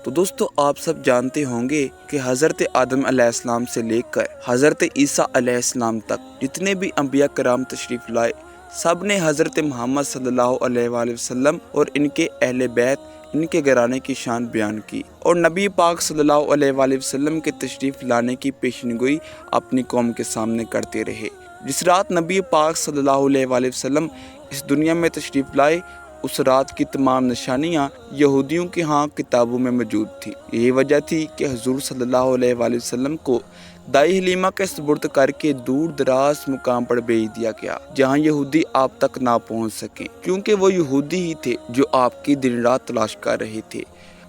تو دوستو آپ سب جانتے ہوں گے کہ حضرت آدم علیہ السلام سے لے کر حضرت عیسیٰ علیہ السلام تک جتنے بھی انبیاء کرام تشریف لائے سب نے حضرت محمد صلی اللہ علیہ وآلہ وسلم اور ان کے اہل بیت ان کے گھرانے کی شان بیان کی اور نبی پاک صلی اللہ علیہ وآلہ وسلم کے تشریف لانے کی پیشنگوئی اپنی قوم کے سامنے کرتے رہے۔ جس رات نبی پاک صلی اللہ علیہ وآلہ وسلم اس دنیا میں تشریف لائے اس رات کی تمام نشانیاں یہودیوں کے ہاں کتابوں میں موجود تھی۔ یہی وجہ تھی کہ حضور صلی اللہ علیہ وآلہ وسلم کو دائی حلیمہ کے سپرد کر کے دور دراز مقام پر بھیج دیا گیا جہاں یہودی آپ تک نہ پہنچ سکیں، کیونکہ وہ یہودی ہی تھے جو آپ کی دن رات تلاش کر رہے تھے۔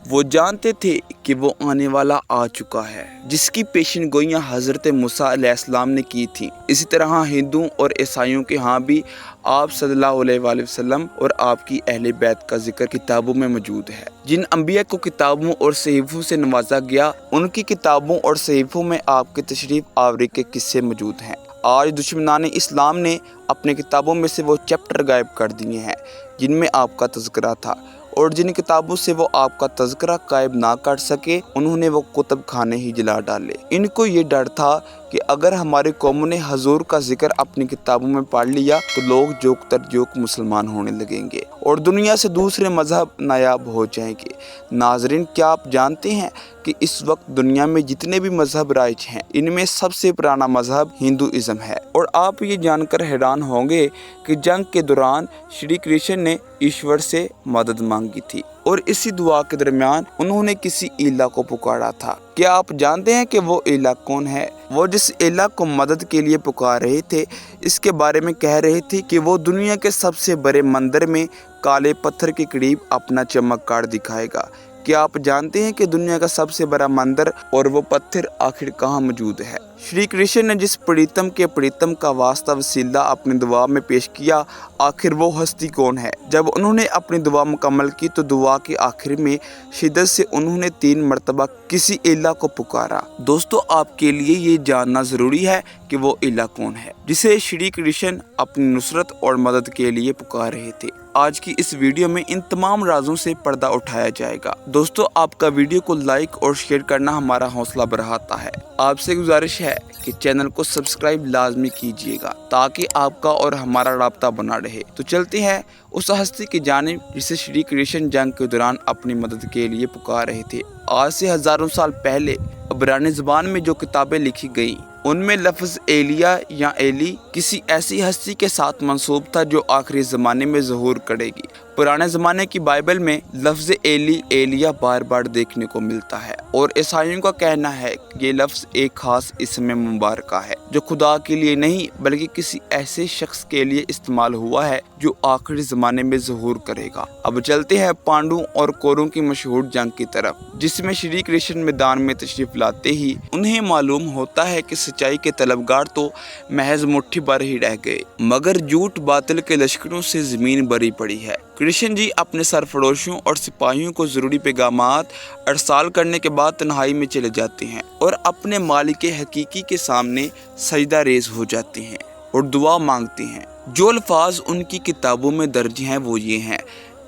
وہ جانتے تھے کہ وہ آنے والا آ چکا ہے جس کی پیشن گوئیاں حضرت موسیٰ علیہ السلام نے کی تھیں۔ اسی طرح ہندوؤں اور عیسائیوں کے ہاں بھی آپ صلی اللہ علیہ وآلہ وسلم اور آپ کی اہل بیت کا ذکر کتابوں میں موجود ہے۔ جن انبیاء کو کتابوں اور صحیفوں سے نوازا گیا ان کی کتابوں اور صحیفوں میں آپ کے تشریف آوری کے قصے موجود ہیں۔ آج دشمنان اسلام نے اپنے کتابوں میں سے وہ چیپٹر غائب کر دیے ہیں جن میں آپ کا تذکرہ تھا، اور جن کتابوں سے وہ آپ کا تذکرہ غائب نہ کر سکے انہوں نے وہ کتب خانے ہی جلا ڈالے۔ ان کو یہ ڈر تھا کہ اگر ہماری قوموں نے حضور کا ذکر اپنی کتابوں میں پڑھ لیا تو لوگ جوک تر جوک مسلمان ہونے لگیں گے اور دنیا سے دوسرے مذہب نایاب ہو جائیں گے۔ ناظرین، کیا آپ جانتے ہیں کہ اس وقت دنیا میں جتنے بھی مذہب رائج ہیں ان میں سب سے پرانا مذہب ہندوازم ہے؟ اور آپ یہ جان کر حیران ہوں گے کہ جنگ کے دوران شری کرشن نے ایشور سے مدد مانگی تھی اور اسی دعا کے درمیان انہوں نے کسی الہ کو پکارا تھا۔ کیا آپ جانتے ہیں کہ وہ الہ کون ہے؟ وہ جس الہ کو مدد کے لیے پکار رہے تھے اس کے بارے میں کہہ رہے تھے کہ وہ دنیا کے سب سے بڑے مندر میں کالے پتھر کے قریب اپنا چمک کار دکھائے گا۔ کیا آپ جانتے ہیں کہ دنیا کا سب سے بڑا مندر اور وہ پتھر آخر کہاں موجود ہے؟ شری کرشن نے جس پریتم کے پریتم کا واسطہ وسیلہ اپنی دعا میں پیش کیا، آخر وہ ہستی کون ہے؟ جب انہوں نے اپنی دعا مکمل کی تو دعا کے آخر میں شدت سے انہوں نے 3 مرتبہ کسی الہ کو پکارا۔ دوستو، آپ کے لیے یہ جاننا ضروری ہے کہ وہ الہ کون ہے جسے شری کرشن اپنی نصرت اور مدد کے لیے پکار رہے تھے۔ آج کی اس ویڈیو میں ان تمام رازوں سے پردہ اٹھایا جائے گا۔ دوستو، آپ کا ویڈیو کو لائک اور شیئر کرنا ہمارا حوصلہ بڑھاتا ہے۔ آپ سے گزارش ہے کہ چینل کو سبسکرائب لازمی کیجیے گا تاکہ آپ کا اور ہمارا رابطہ بنا رہے۔ تو چلتے ہیں اس ہستی کی جانب جسے شری کرشن جنگ کے دوران اپنی مدد کے لیے پکار رہے تھے۔ آج سے ہزاروں سال پہلے عبرانی زبان میں جو کتابیں لکھی گئیں ان میں لفظ ایلیا یا ایلی کسی ایسی ہستی کے ساتھ منسوب تھا جو آخری زمانے میں ظہور کرے گی۔ پرانے زمانے کی بائبل میں لفظ ایلی ایلیا بار بار دیکھنے کو ملتا ہے اور عیسائیوں کا کہنا ہے کہ یہ لفظ ایک خاص اسم مبارکہ ہے جو خدا کے لیے نہیں بلکہ کسی ایسے شخص کے لیے استعمال ہوا ہے جو آخری زمانے میں ظہور کرے گا۔ اب چلتے ہیں پانڈو اور کوروں کی مشہور جنگ کی طرف جس میں شری کرشن میدان میں تشریف لاتے ہی انہیں معلوم ہوتا ہے کہ سچائی کے طلبگار تو محض مٹھی بھر ہی رہ گئے مگر جھوٹ باطل کے لشکروں سے زمین بھری پڑی ہے۔ کرشن جی اپنے سرفروشوں اور سپاہیوں کو ضروری پیغامات ارسال کرنے کے بعد تنہائی میں چلے جاتے ہیں اور اپنے مالک حقیقی کے سامنے سجدہ ریز ہو جاتے ہیں اور دعا مانگتے ہیں۔ جو الفاظ ان کی کتابوں میں درج ہیں وہ یہ ہیں: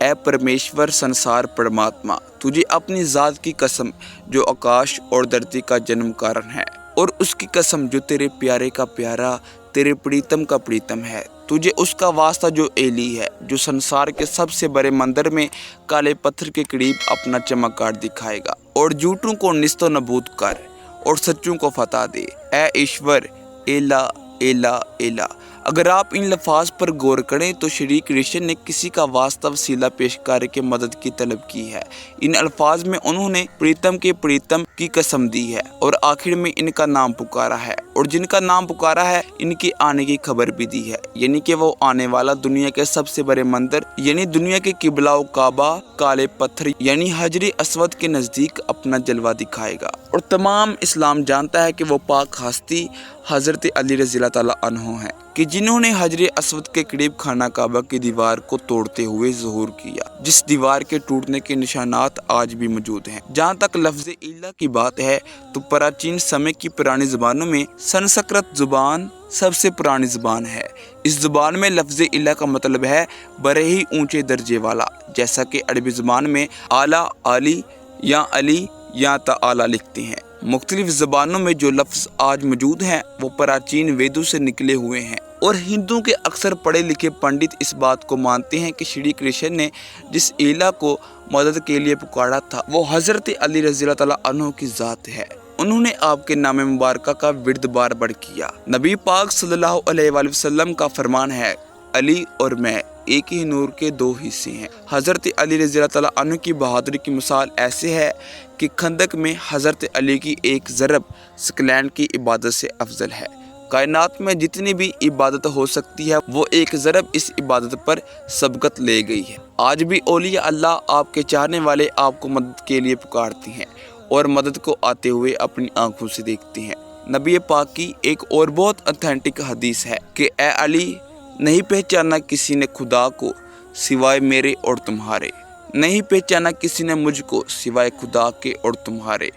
اے پرمیشور سنسار پرماتما، تجھے اپنی ذات کی قسم جو آکاش اور دھرتی کا جنم کارن ہے، اور اس کی قسم جو تیرے پیارے کا پیارا، تیرے پریتم کا پریتم ہے، تجھے اس کا واسطہ جو ایلی ہے جو سنسار کے سب سے بڑے مندر میں کالے پتھر کے قریب اپنا چمکار دکھائے گا اور جھوٹوں کو نیست و نابود کر اور سچوں کو فتح دے۔ اے ایشور، ایلا ایلا ایلا۔ اگر آپ ان لفاظ پر غور کریں تو شری کرشن نے کسی کا واسطہ وسیلہ پیش کر کے مدد کی طلب کی ہے۔ ان الفاظ میں انہوں نے پریتم کے پریتم کی قسم دی ہے اور آخر میں ان کا نام پکارا ہے، اور جن کا نام پکارا ہے ان کے آنے کی خبر بھی دی ہے، یعنی کہ وہ آنے والا دنیا کے سب سے بڑے مندر یعنی دنیا کے قبلہ و کعبہ کالے پتھر یعنی حجر اسود کے نزدیک اپنا جلوہ دکھائے گا۔ اور تمام اسلام جانتا ہے کہ وہ پاک ہستی حضرت علی رضی اللہ تعالیٰ عنہ ہیں کہ جنہوں نے حجر اسود کے قریب خانہ کعبہ کی دیوار کو توڑتے ہوئے ظہور کیا، جس دیوار کے ٹوٹنے کے نشانات آج بھی موجود ہیں۔ جہاں تک لفظ الہ کی بات ہے تو پراچین سمے کی پرانی زبانوں میں سنسکرت زبان سب سے پرانی زبان ہے۔ اس زبان میں لفظ الہ کا مطلب ہے بڑے ہی اونچے درجے والا، جیسا کہ عربی زبان میں اعلیٰ، عالی، یا علی یا تعالی لکھتے ہیں۔ مختلف زبانوں میں جو لفظ آج موجود ہیں وہ پراچین ویدوں سے نکلے ہوئے ہیں، اور ہندوؤں کے اکثر پڑھے لکھے پنڈت اس بات کو مانتے ہیں کہ شری کرشن نے جس الہ کو مدد کے لیے پکارا تھا وہ حضرت علی رضی اللہ تعالیٰ عنہ کی ذات ہے۔ انہوں نے آپ کے نام مبارکہ کا ورد بار بار کیا۔ نبی پاک صلی اللہ علیہ وآلہ وسلم کا فرمان ہے، علی اور میں ایک ہی نور کے دو حصے ہیں۔ حضرت علی رضی اللہ تعالیٰ عنہ کی بہادری کی مثال ایسے ہے کہ خندق میں حضرت علی کی ایک ضرب سکلینڈ کی عبادت سے افضل ہے۔ کائنات میں جتنی بھی عبادت ہو سکتی ہے وہ ایک ضرب اس عبادت پر سبقت لے گئی ہے۔ آج بھی اولیاء اللہ آپ کے چاہنے والے آپ کو مدد کے لیے پکارتے ہیں اور مدد کو آتے ہوئے اپنی آنکھوں سے دیکھتے ہیں۔ نبی پاک کی ایک اور بہت اتھینٹک حدیث ہے کہ اے علی، نہیں پہچانا کسی نے خدا کو سوائے میرے اور تمہارے، نہیں پہچانا کسی نے مجھ کو سوائے خدا کے اور تمہارے،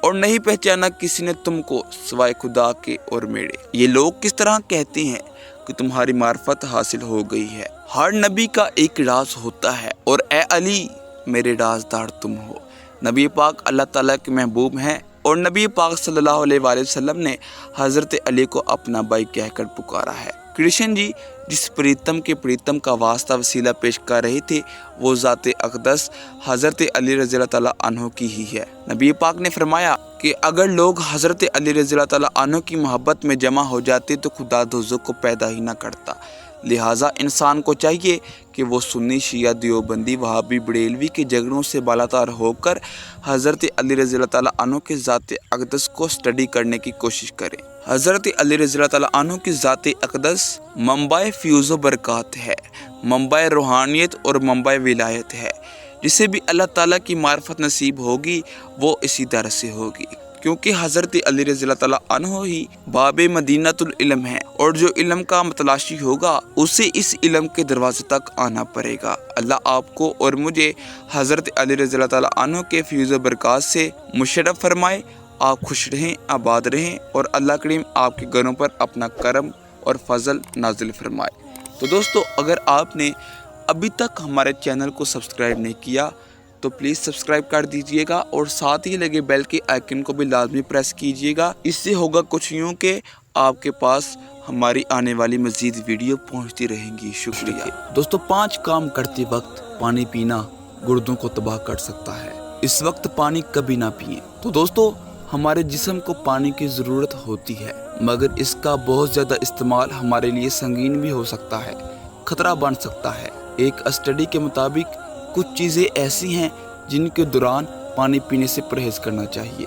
اور نہیں پہچانا کسی نے تم کو سوائے خدا کے اور میرے۔ یہ لوگ کس طرح کہتے ہیں کہ تمہاری معرفت حاصل ہو گئی ہے؟ ہر نبی کا ایک راز ہوتا ہے، اور اے علی میرے رازدار تم ہو۔ نبی پاک اللہ تعالیٰ کے محبوب ہیں، اور نبی پاک صلی اللہ علیہ وآلہ وسلم نے حضرت علی کو اپنا بھائی کہہ کر پکارا ہے۔ کرشن جی جس پریتم کے پریتم کا واسطہ وسیلہ پیش کر رہے تھے وہ ذات اقدس حضرت علی رضی اللہ تعالیٰ عنہ کی ہی ہے۔ نبی پاک نے فرمایا کہ اگر لوگ حضرت علی رضی اللہ تعالیٰ عنہ کی محبت میں جمع ہو جاتے تو خدا دوزخ کو پیدا ہی نہ کرتا۔ لہٰذا انسان کو چاہیے کہ وہ سنی، شیعہ، دیوبندی، وہابی، بریلوی کے جھگڑوں سے بالاتر ہو کر حضرت علی رضی اللہ تعالیٰ عنہ کے ذات اقدس کو اسٹڈی کرنے کی کوشش کریں۔ حضرت علی رضی اللہ تعالیٰ عنہ کی ذات اقدس منبع فیوز و برکات ہے، منبع روحانیت اور منبع ولایت ہے۔ جسے بھی اللہ تعالیٰ کی معرفت نصیب ہوگی وہ اسی طرح سے ہوگی، کیونکہ حضرت علی رضی اللہ تعالیٰ عنہ ہی باب مدینۃ العلم ہے، اور جو علم کا متلاشی ہوگا اسے اس علم کے دروازے تک آنا پڑے گا۔ اللہ آپ کو اور مجھے حضرت علی رضی اللہ تعالیٰ عنہ کے فیوز و برکات سے مشرف فرمائے۔ آپ خوش رہیں، آباد رہیں، اور اللہ کریم آپ کے گھروں پر اپنا کرم اور فضل نازل فرمائے۔ تو دوستو، اگر آپ نے ابھی تک ہمارے چینل کو سبسکرائب نہیں کیا تو پلیز سبسکرائب کر دیجئے گا، اور ساتھ ہی لگے بیل کے آئیکن کو بھی لازمی پریس کیجئے گا۔ اس سے ہوگا کچھ یوں کہ آپ کے پاس ہماری آنے والی مزید ویڈیو پہنچتی رہیں گی۔ شکریہ دوستو۔ 5 کام کرتے وقت پانی پینا گردوں کو تباہ کر سکتا ہے، اس وقت پانی کبھی نہ پئیں۔ تو دوستو، ہمارے جسم کو پانی کی ضرورت ہوتی ہے، مگر اس کا بہت زیادہ استعمال ہمارے لیے سنگین بھی ہو سکتا ہے، خطرہ بن سکتا ہے۔ ایک اسٹڈی کے مطابق کچھ چیزیں ایسی ہیں جن کے دوران پانی پینے سے پرہیز کرنا چاہیے۔